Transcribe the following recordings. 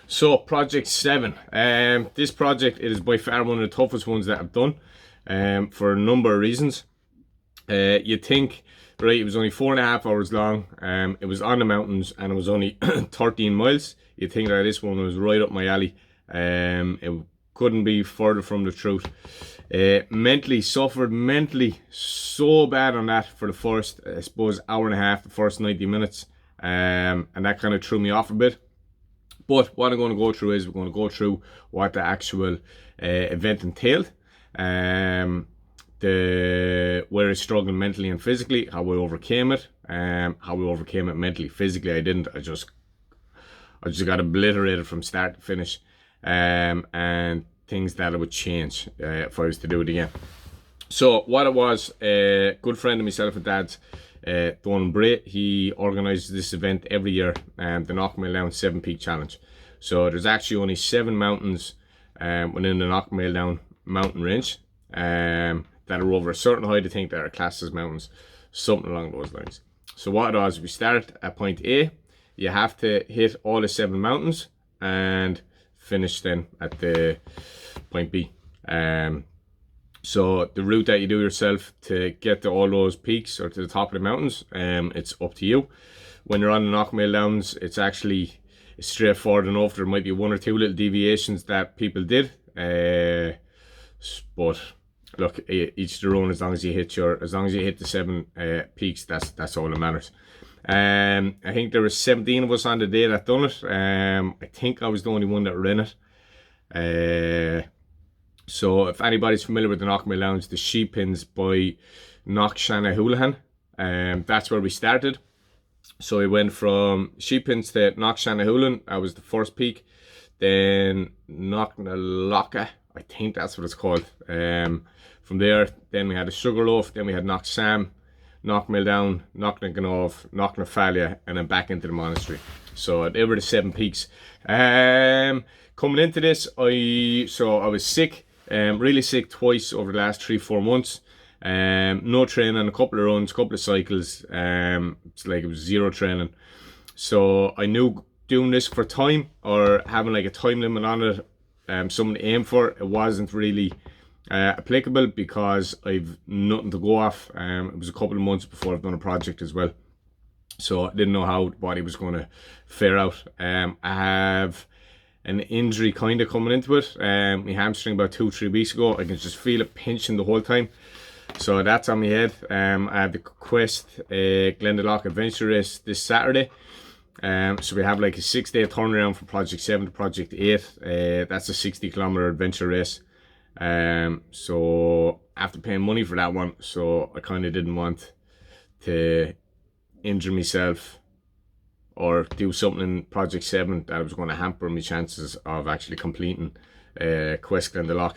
So project 7. This project, it is by far one of the toughest ones that I've done, for a number of reasons. You think, right, it was only 4.5 hours long. It was on the mountains and it was only 13 miles. You think that this one was right up my alley. It couldn't be further from the truth. Mentally suffered so bad on that for the first, I suppose, hour and a half, the first 90 minutes. And that kind of threw me off a bit. But what I'm going to go through is we're going to go through what the actual event entailed, where I struggled mentally and physically, how I overcame it, mentally. Physically, I didn't. I just got obliterated from start to finish, and things that I would change if I was to do it again. So what it was, a good friend of myself and Dad's, Don Bray, he organises this event every year, the knockmealdowns 7 Peak Challenge. So there's actually only 7 mountains within the knockmealdowns mountain range that are over a certain height, I think, that are classed as mountains, something along those lines. So what it was, we start at point A, you have to hit all the 7 mountains and finish then at the point B. So the route that you do yourself to get to all those peaks or to the top of the mountains, it's up to you. When you're on the knockmealdowns, it's straightforward enough. There might be 1 or 2 little deviations that people did, but look, each their own. As long as you hit the 7 peaks, that's all that matters. I think there were 17 of us on the day that done it. I think I was the only one that ran it. So if anybody's familiar with the knockmealdowns, the sheep pins by Knockmealdowns, that's where we started. So we went from sheep pins to Knockmealdowns. That was the first peak. Then Knockmealdowns, I think that's what it's called. From there, then we had a Sugarloaf. Then we had Knocksam, Knockmealdown, Knocknaganov, Knocknafalia, and then back into the monastery. So they were the 7 peaks. Coming into this, I was sick. Really sick twice over the last 3-4 months. No training, a couple of runs, couple of cycles. It's like it was 0 training. So I knew doing this for time or having like a time limit on it, something to aim for, it wasn't really applicable because I've nothing to go off. It was a couple of months before I've done a project as well. So I didn't know how the body was going to fare out. I have an injury kind of coming into it. My hamstring about 2-3 weeks ago. I can just feel it pinching the whole time. So that's on my head. I have the Quest Glendalough Adventure Race this Saturday. So we have like a 6-day turnaround from Project 7 to Project 8. That's a 60-kilometer adventure race. So after paying money for that one, so I kind of didn't want to injure myself or do something in Project 7 that was going to hamper my chances of actually completing Quest Glendalough.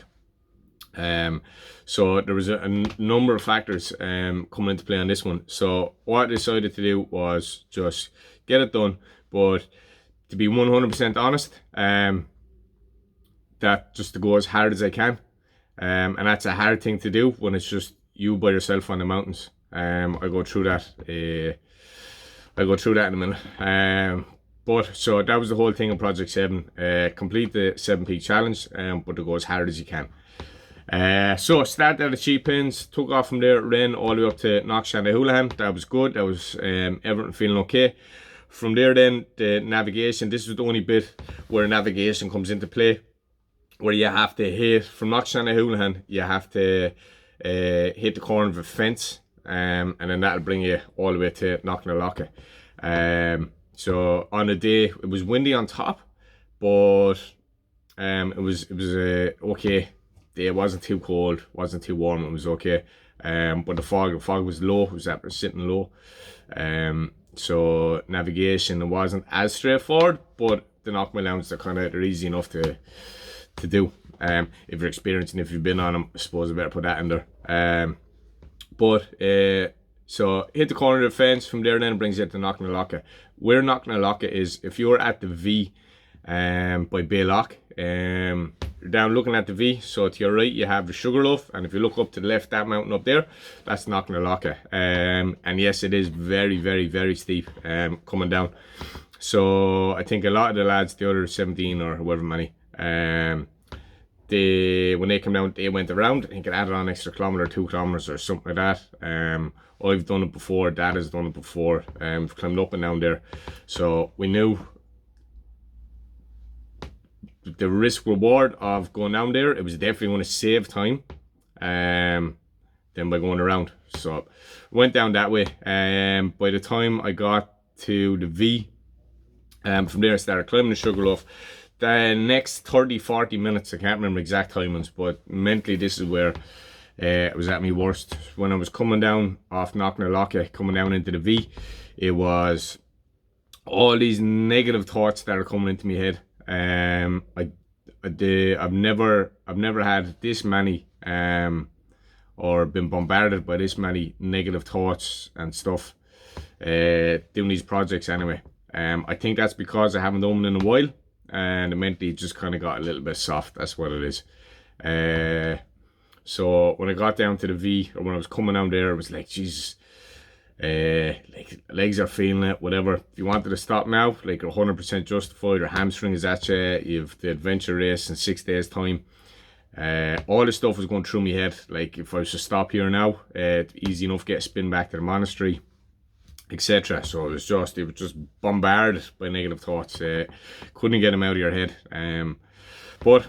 So there was a number of factors coming into play on this one. So what I decided to do was just get it done, but to be 100% honest, that just to go as hard as I can. And that's a hard thing to do when it's just you by yourself on the mountains. I'll go through that in a minute. But so that was the whole thing in Project 7. Complete the 7 Peak Challenge, but to go as hard as you can. So started at the sheep pins, took off from there, ran all the way up to Knockmealdowns. That was good. That was everything feeling okay. From there then, the navigation. This is the only bit where navigation comes into play, where you have to hit from Knockmealdowns. You have to hit the corner of a fence, and then that'll bring you all the way to Knockmealdowns. So on the day, it was windy on top, but it was okay. It wasn't too cold, wasn't too warm, it was okay. But the fog was low, it was sitting low. So navigation, it wasn't as straightforward, but the knockmealdowns, they're easy enough to do. If you're experiencing, if you've been on them, I suppose I better put that in there. So hit the corner of the fence, from there then it brings you to Knockmealdowns. Where Knockmealdowns is, if you're at the V by Baylock, you're down looking at the V, so to your right you have the Sugarloaf, and if you look up to the left, that mountain up there, that's Knockmealdowns. And yes, it is very, very, very steep coming down. So I think a lot of the lads, the other 17 or however many, when they come down, they went around. I think it added on an extra kilometre, 2 kilometres or something like that. I've done it before. Dad has done it before. We've climbed up and down there, so we knew the risk reward of going down there. It was definitely going to save time, than by going around. So went down that way. By the time I got to the V, from there I started climbing the Sugarloaf. The next 30-40 minutes, I can't remember exact timings, but mentally this is where it was at my worst. When I was coming down off knockmealdowns, coming down into the V, it was all these negative thoughts that are coming into my head. I've never had this many, or been bombarded by this many negative thoughts and stuff, doing these projects anyway. I think that's because I haven't done them in a while, and mentally just kind of got a little bit soft. That's what it is. So when I got down to the V, or when I was coming down there, it was like, Jesus, like legs are feeling it, whatever. If you wanted to stop now, like you're 100% justified. Your hamstring is at you. You've the adventure race in 6 days time. All this stuff was going through my head. Like if I was to stop here now, it's easy enough to get a spin back to the monastery, etc. So it was just bombarded by negative thoughts. Couldn't get them out of your head. But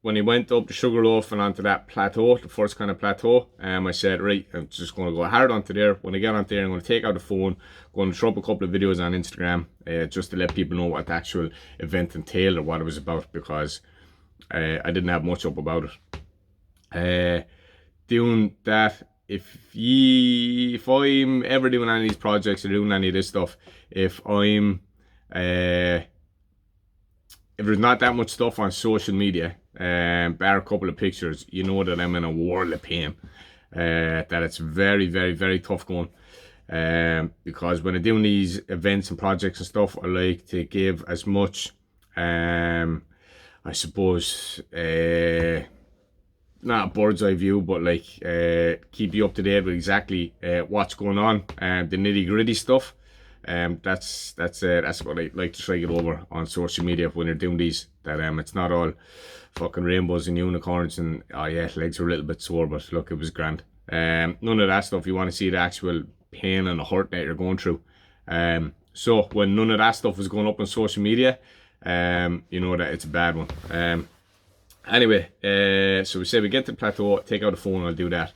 when he went up the Sugarloaf and onto that plateau, the first kind of plateau, I said, right, I'm just going to go hard onto there. When I get onto there, I'm going to take out the phone, going to throw up a couple of videos on Instagram, just to let people know what the actual event entailed or what it was about, because I didn't have much up about it. Doing that, if I'm ever doing any of these projects or doing any of this stuff, if there's not that much stuff on social media, bar a couple of pictures, you know that I'm in a world of pain. That it's very, very, very tough going. Because when I'm doing these events and projects and stuff, I like to give as much, I suppose, not a bird's eye view, but like keep you up to date with exactly what's going on, and the nitty gritty stuff. That's what I like to try to get over on social media when you're doing these. That it's not all fucking rainbows and unicorns and oh yeah, legs were a little bit sore, but look, it was grand. None of that stuff. You want to see the actual pain and the hurt that you're going through. So when none of that stuff was going up on social media, you know that it's a bad one. Anyway, so we said we get to the plateau, take out the phone, I'll do that.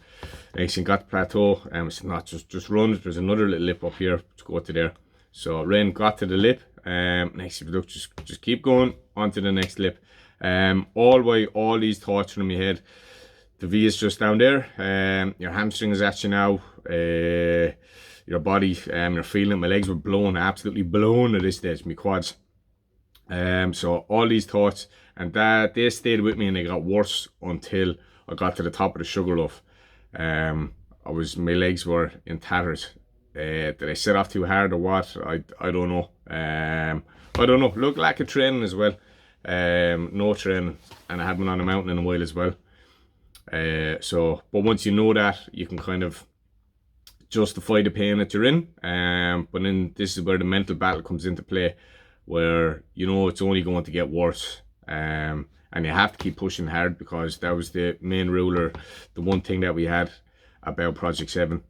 Next thing, got the plateau, and we said, not just run. There's another little lip up here, let's go to there. So Ren got to the lip, next thing, look, just keep going on to the next lip. All these thoughts from my head. The V is just down there, your hamstring is at you now, your body, you're feeling it. My legs were blown, absolutely blown at this stage, my quads. So all these thoughts, and that they stayed with me, and they got worse until I got to the top of the Sugarloaf. My legs were in tatters. Did I set off too hard or what? I don't know. I don't know. Look, lack of training as well. No training, and I haven't been on a mountain in a while as well. But once you know that, you can kind of justify the pain that you're in. But then this is where the mental battle comes into play, where you know it's only going to get worse. And you have to keep pushing hard, because that was the main rule, or the one thing that we had about Project 7,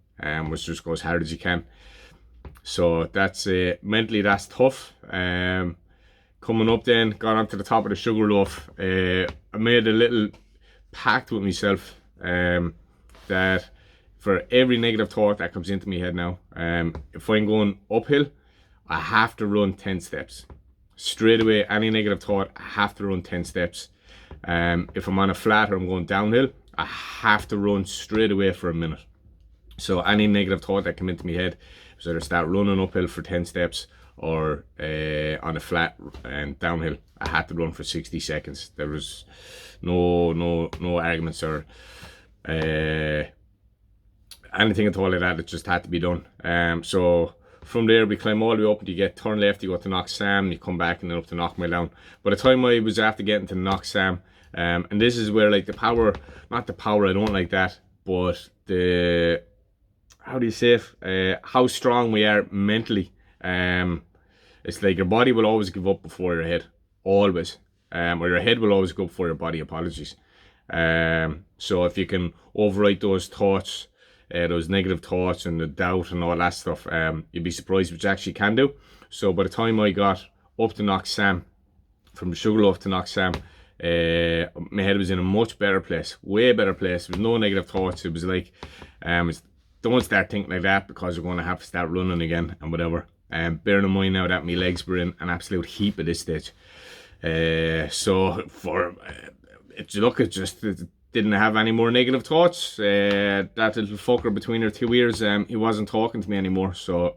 was just go as hard as you can. So that's mentally that's tough. Coming up then, got onto the top of the Sugarloaf. I made a little pact with myself, that for every negative thought that comes into my head now, if I'm going uphill, I have to run 10 steps. Straight away, any negative thought, I have to run 10 steps. If I'm on a flat or I'm going downhill, I have to run straight away for a minute. So any negative thought that came into my head was either start running uphill for 10 steps or on a flat and downhill, I had to run for 60 seconds. There was no arguments or anything at all like that. It just had to be done. So from there, we climb all the way up, and you get turn left, you go to Knock Sam, you come back and then up to Knockmealdowns. By the time I was after getting to Knock Sam, and this is where like the power, not the power, I don't like that, but the, how do you say it, how strong we are mentally It's like your body will always give up before your head, always, or your head will always go before your body. Apologies. So if you can overwrite those thoughts, those negative thoughts and the doubt and all that stuff, you'd be surprised what you actually can do. So by the time I got up to Knocksam, from the Sugarloaf to Knocksam, my head was in a much better place, way better place. There was no negative thoughts. It was like, don't start thinking like that because you're going to have to start running again and whatever. Bearing in mind now that my legs were in an absolute heap at this stage. So for if you look at just didn't have any more negative thoughts. That little fucker between her 2 ears, he wasn't talking to me anymore. So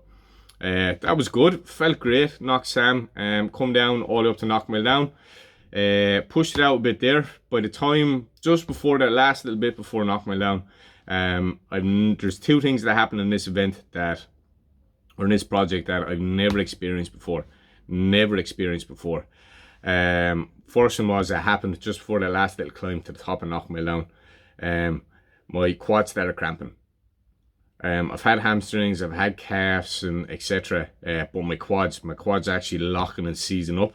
that was good. Felt great. Knocksam, come down all the way up to knockmealdowns. Pushed it out a bit there. By the time just before that last little bit before knockmealdowns, there's 2 things that happened in this event or in this project that I've never experienced before. First one was, it happened just before the last little climb to the top of knockmealdowns. My quads started cramping. I've had hamstrings, I've had calves and etc. But my quads actually locking and seizing up.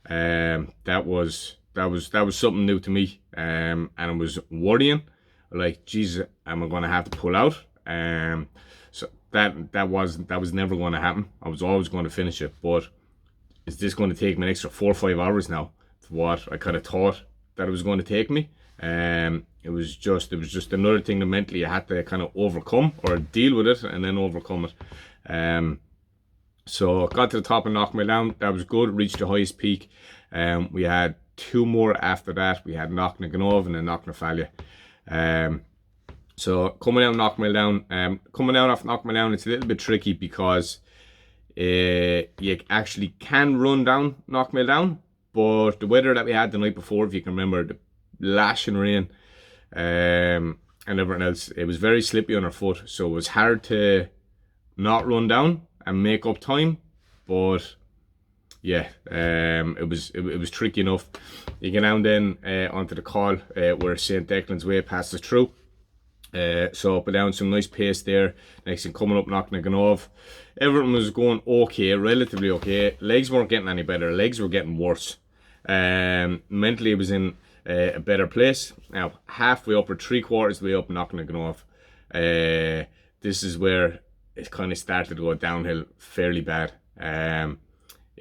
That was something new to me. And it was worrying. Like, Jesus, am I gonna have to pull out? So that was never going to happen. I was always going to finish it, but is this going to take me an extra 4 or 5 hours now to what I kind of thought that it was going to take me? It was just another thing that mentally I had to kind of overcome or deal with it and then overcome it. So got to the top and knocked me down. That was good. Reached the highest peak. We had 2 more after that. We had Knocknaganov and then Knocknafalia. So coming down knockmealdowns, coming down off knockmealdowns, it's a little bit tricky because you actually can run down knockmealdowns, but the weather that we had the night before, if you can remember, the lashing rain and everything else, it was very slippy on our foot, so it was hard to not run down and make up time. But yeah, it was tricky enough. You get down then onto the call where St. Declan's Way passes through. So up and down, some nice pace there. Next thing, coming up Knocknaganov, everything was going okay, relatively okay. Legs weren't getting any better, legs were getting worse. Mentally it was in a better place. Now halfway up or 3/4 of the way up Knocknaganov, this is where it kind of started to go downhill fairly bad. I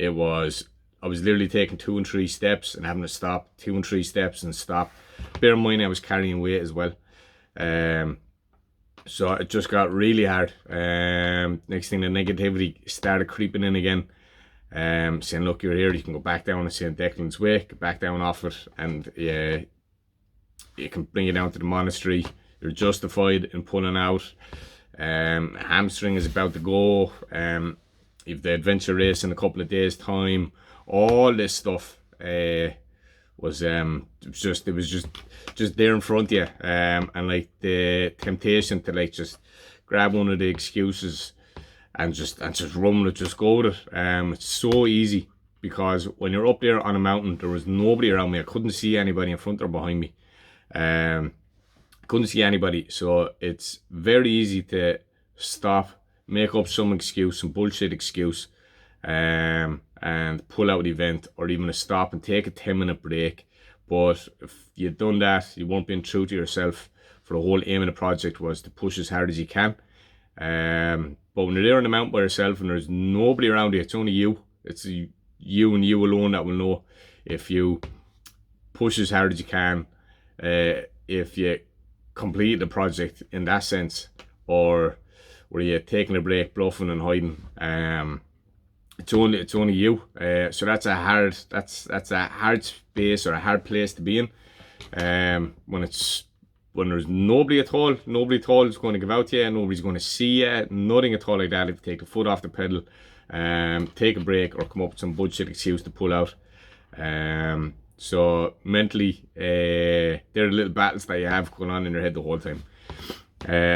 was literally taking 2 and 3 steps and having to stop, 2 and 3 steps and stop. Bear in mind I was carrying weight as well. So it just got really hard. Next thing, the negativity started creeping in again, saying, look, you're here, you can go back down to St. Declan's Way, get back down off it, and it can bring you down to the monastery. You're justified in pulling out. Hamstring is about to go. You've the adventure race in a couple of days time. All this stuff was just there in front of you, and like the temptation to like just grab one of the excuses and just run with it, just go with it. It's so easy because when you're up there on a mountain, there was nobody around me. I couldn't see anybody in front or behind me. Couldn't see anybody, so it's very easy to stop, make up some excuse, some bullshit excuse, and pull out the event, or even to stop and take a 10-minute break. But if you'd done that, you weren't being true to yourself. For the whole aim of the project was to push as hard as you can. But when you're there on the mountain by yourself and there's nobody around you, it's only you. It's you and you alone that will know if you push as hard as you can, if you complete the project in that sense, or were you taking a break, bluffing and hiding. It's only you. So that's a hard space or a hard place to be in. When there's nobody at all is going to give out to you, nobody's going to see you, nothing at all like that. If you take the foot off the pedal, take a break or come up with some bullshit excuse to pull out. So mentally, there are little battles that you have going on in your head the whole time.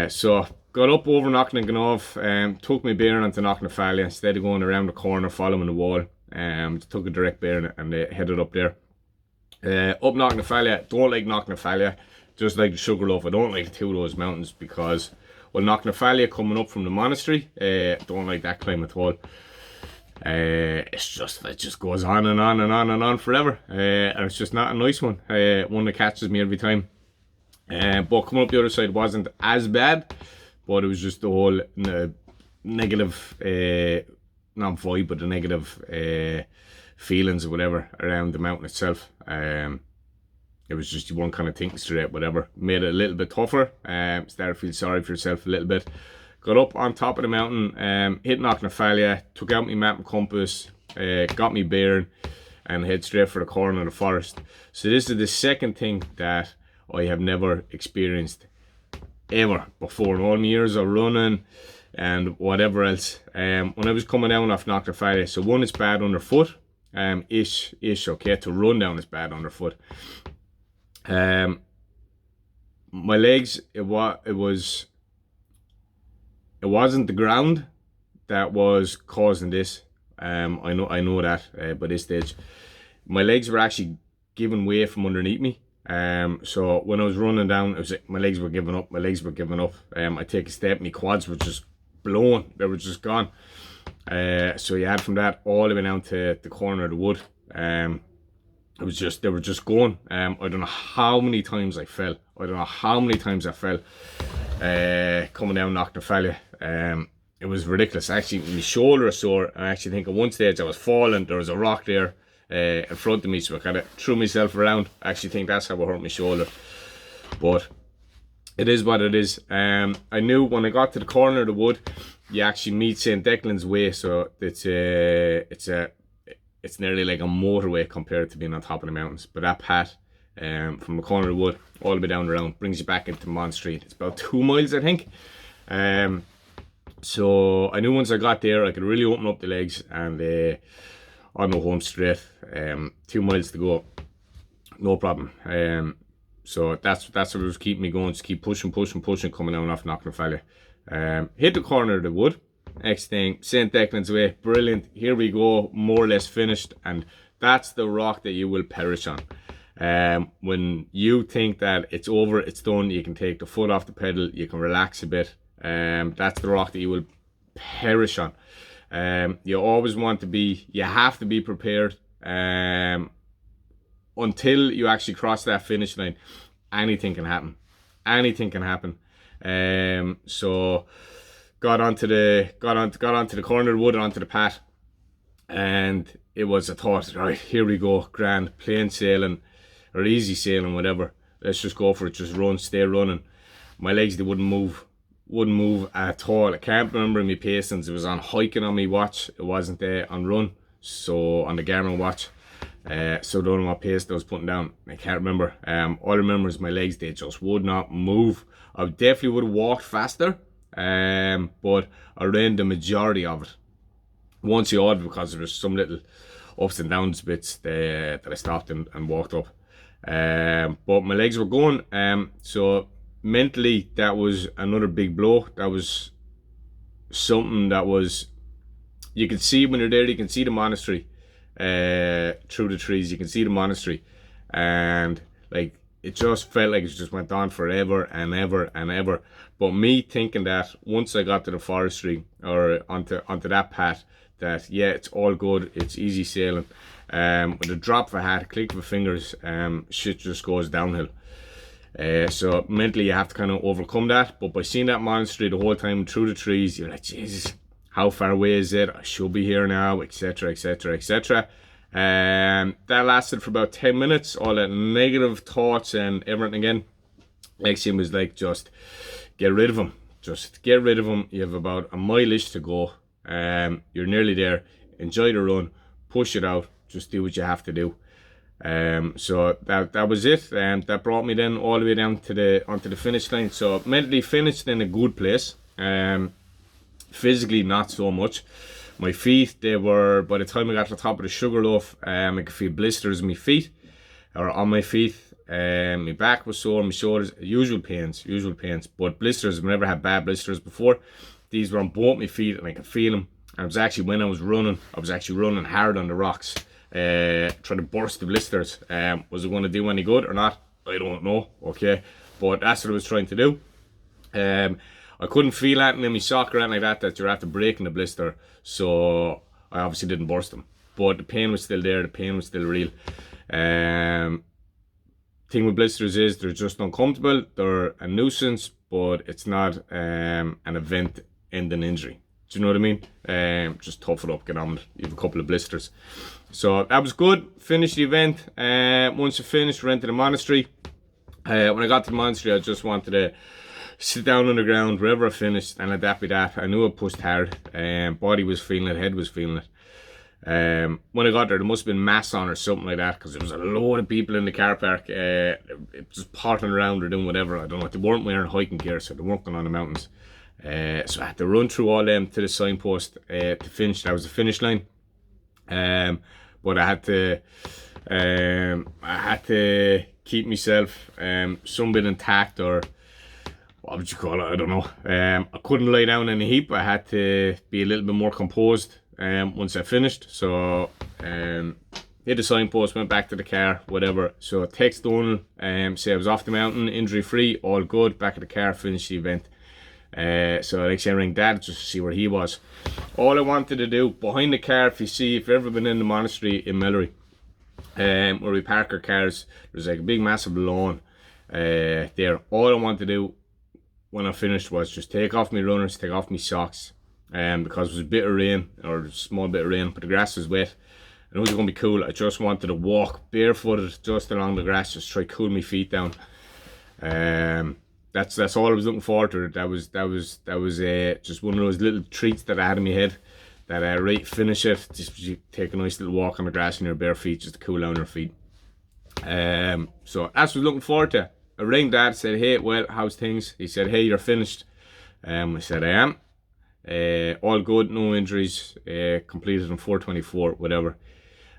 So got up over Knocknaganov, took my bearing onto Knocknafalia instead of going around the corner following the wall. Took a direct bearing and headed up there. Up Knocknafalia, don't like Knocknafalia, just like the Sugarloaf. I don't like the 2 of those mountains because, well, Knocknafalia coming up from the monastery, don't like that climb at all. It just goes on and on and on and on forever, and it's just not a nice one. One that catches me every time. But coming up the other side wasn't as bad, but it was just the whole negative, not vibe, but the negative feelings or whatever around the mountain itself. It was just you weren't kind of thinking straight, whatever. Made it a little bit tougher. Started to feel sorry for yourself a little bit. Got up on top of the mountain, hit Knockmealdowns, took out my map and compass, got me bearing, and head straight for the corner of the forest. So this is the second thing that I have never experienced ever before in all my years of running and whatever else. When I was coming down off Knockmealdowns, so one, it's bad underfoot, ish, okay, to run down is bad underfoot. My legs, it wasn't the ground that was causing this. I know that by this stage. My legs were actually giving way from underneath me. So when I was running down, it was like my legs were giving up. I take a step, my quads were just blowing. They were just gone. So you had from that all the way down to the corner of the wood. They were just going. I don't know how many times I fell. Coming down Knockmealdowns. It was ridiculous. Actually, my shoulder was sore. I actually think at one stage I was falling. There was a rock there in front of me, so I kind of threw myself around. I actually think that's how I hurt my shoulder. But it is what it is. I knew when I got to the corner of the wood, you actually meet St. Declan's Way, so it's nearly like a motorway compared to being on top of the mountains. But that path from the corner of the wood all the way down around brings you back into Mont Street. It's about 2 miles, I think. So I knew once I got there I could really open up the legs, and I'd go home straight. 2 miles to go, no problem. So that's what was keeping me going. Just keep pushing coming down off Knockmealdowns. Hit the corner of the wood. Next thing, St. Declan's Way, brilliant. Here we go, more or less finished, and that's the rock that you will perish on. When you think that it's over, it's done, you can take the foot off the pedal, you can relax a bit. That's the rock that you will perish on. You always you have to be prepared. Until you actually cross that finish line, anything can happen. So got onto the corner of the wood and onto the path, and it was a thought, right, here we go, grand, plain sailing or easy sailing, whatever, let's just go for it, just run, stay running. My legs, they wouldn't move at all. I can't remember my pacings. It was on hiking on my watch, it wasn't there on run, so on the Garmin watch. So I don't know what pace I was putting down, I can't remember. All I remember is my legs, they just would not move. I definitely would have walked faster, but I ran the majority of it. Once you odd, because there was some little ups and downs bits that I stopped and walked up. But my legs were going, so mentally that was another big blow. That was something that was, you can see when you're there, you can see the monastery through the trees, you can see the monastery, and like it just felt like it just went on forever and ever and ever. But me thinking that once I got to the forestry or onto that path, that yeah, it's all good, it's easy sailing. With a drop of a hat, a click of a fingers, shit just goes downhill. So mentally you have to kind of overcome that. But by seeing that monastery the whole time through the trees, you're like, Jesus, how far away is it? I should be here now, etc, etc, etc. That lasted for about 10 minutes, all that negative thoughts and everything again. Next thing was like, just get rid of them. Just get rid of them. You have about a mile-ish to go. You're nearly there. Enjoy the run. Push it out. Just do what you have to do. So that was it. That brought me then all the way down to onto the finish line. So mentally finished in a good place. Physically not so much. My feet, they were, by the time I got to the top of the Sugarloaf, I could feel blisters in my feet, or on my feet. My back was sore, my shoulders, usual pains, but blisters, I've never had bad blisters before. These were on both my feet and I could feel them. And it was actually when I was running hard on the rocks, trying to burst the blisters. Was it going to do any good or not? I don't know, okay, but that's what I was trying to do. I couldn't feel anything in my sock or anything like that you're after breaking the blister, so I obviously didn't burst them, but the pain was still there. The pain was still real. Thing with blisters is they're just uncomfortable. They're a nuisance, but it's not an event-ending injury. Do you know what I mean? Just tough it up, get on with it. You have a couple of blisters. So that was good. Finished the event. Once I finished, went to the monastery. When I got to the monastery, I just wanted to sit down on the ground wherever I finished, and that be that. I knew I pushed hard. Body was feeling it, head was feeling it. When I got there must have been mass on or something like that, because there was a load of people in the car park, just potting around or doing whatever. I don't know. They weren't wearing hiking gear, so they weren't going on the mountains. So I had to run through all them to the signpost to finish. That was the finish line. But I had to keep myself some bit intact, or what would you call it? I don't know. I couldn't lie down in a heap. I had to be a little bit more composed once I finished. So hit the signpost, went back to the car, whatever. So text Donald, say I was off the mountain, injury free, all good, back at the car, finished the event. So like I rang Dad just to see where he was. All I wanted to do, behind the car, if you've ever been in the monastery in Mellery, where we park our cars, there's like a big massive lawn there. All I wanted to do when I finished was just take off my runners, take off my socks, because it was a bit of rain, or a small bit of rain, but the grass was wet and it was going to be cool. I just wanted to walk barefooted just along the grass, just try to cool my feet down. That's all I was looking forward to. That was just one of those little treats that I had in my head, that right, finish it, just take a nice little walk on the grass in your bare feet, just to cool down your feet. So that's what I was looking forward to. I rang Dad, said, hey, well, how's things? He said, hey, you're finished. I said, I am. All good, no injuries, completed in 4:24, whatever.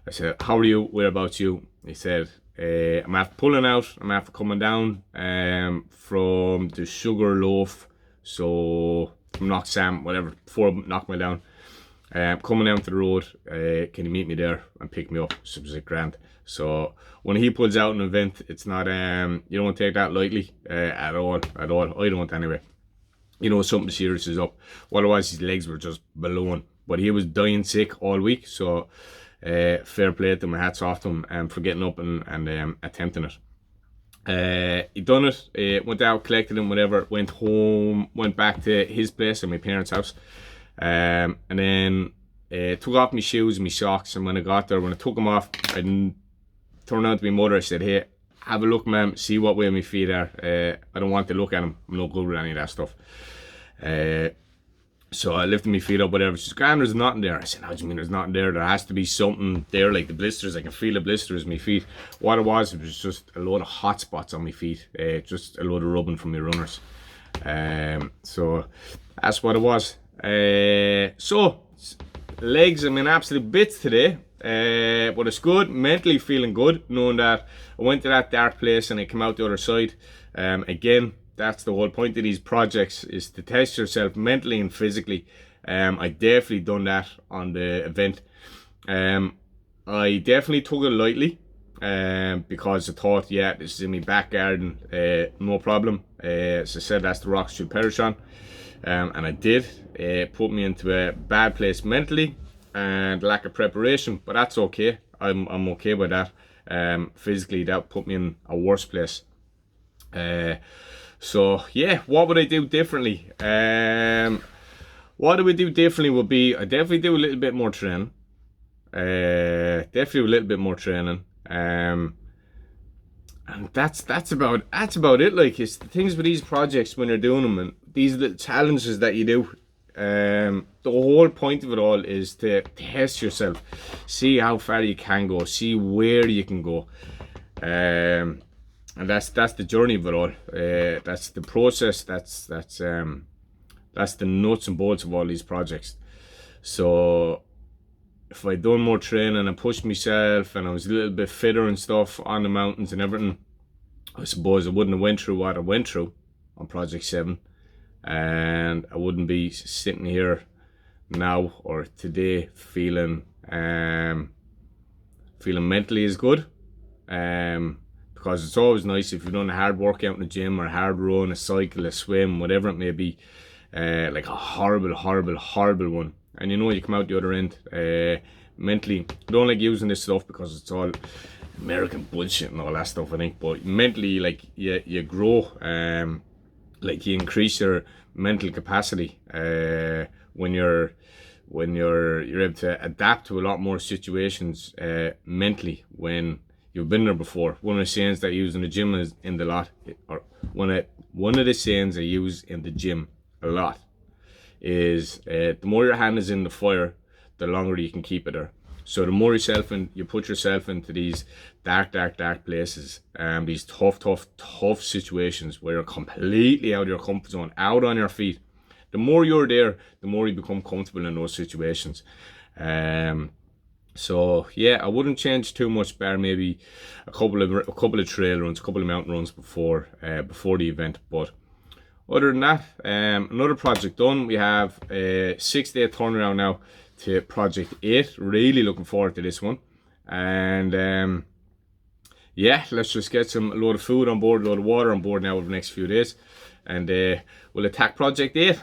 I said, how are you? Whereabouts you? He said, I'm after pulling out, I'm after coming down from the Sugar Loaf, so from Knock Sam, whatever, before Knockmealdown. Coming down to the road, can you meet me there and pick me up? So it was like grand. So when he pulls out an event, it's not, you don't take that lightly at all. I don't anyway. You know, something serious is up. Otherwise, his legs were just blown. But he was dying sick all week, so fair play to him, my hats off to him for getting up and attempting it. He done it, went out, collected him, whatever, went home, went back to his place at my parents' house. And then took off my shoes and my socks, and when I got there, when I took them off, I turned out to my mother. I said, hey, have a look, ma'am, see what way my feet are. I don't want to look at them, I'm not good with any of that stuff. So I lifted my feet up, whatever. She said, grand, there's nothing there. I said, how do you mean there's nothing there? There has to be something there, like the blisters. I can feel the blisters in my feet. What it was just a load of hot spots on my feet, just a load of rubbing from my runners. So that's what it was. So legs, I'm in absolute bits today, but it's good. Mentally feeling good, knowing that I went to that dark place and I came out the other side. Again, that's the whole point of these projects, is to test yourself mentally and physically. I definitely done that on the event. I definitely took it lightly, because I thought, yeah, this is in my back garden, no problem. As I said, that's the rocks should perish on. And I did. Put me into a bad place mentally and lack of preparation, but that's okay. I'm okay with that. Physically, that put me in a worse place. So yeah, what would I do differently? What I would do differently would be, I definitely do a little bit more training. Definitely a little bit more training. And that's about it. Like, it's the things with these projects when you're doing them, and these little challenges that you do. The whole point of it all is to test yourself, see how far you can go, see where you can go. And that's the journey of it all. That's the process. That's the nuts and bolts of all these projects. So if I'd done more training and pushed myself, and I was a little bit fitter and stuff on the mountains and everything, I suppose I wouldn't have went through what I went through on Project 7, and I wouldn't be sitting here now or today feeling mentally as good. Because it's always nice if you've done a hard workout in the gym, or a hard run, a cycle, a swim, whatever it may be, like a horrible one, and you know you come out the other end. Mentally, I don't like using this stuff because it's all American bullshit and all that stuff, I think, but mentally, like, you grow, like, you increase your mental capacity when you're able to adapt to a lot more situations mentally when you've been there before. One of the sayings that I use in the gym is one of the sayings I use in the gym a lot is the more your hand is in the fire, the longer you can keep it there. So the more you put yourself into these dark places, these tough situations where you're completely out of your comfort zone, out on your feet, the more you're there, the more you become comfortable in those situations. So yeah, I wouldn't change too much, bar maybe a couple of trail runs, a couple of mountain runs before the event. But other than that, another project done. We have a 6-day turnaround now to project 8. Really looking forward to this one. And yeah, let's just get a load of food on board, a load of water on board now over the next few days, and we'll attack project 8.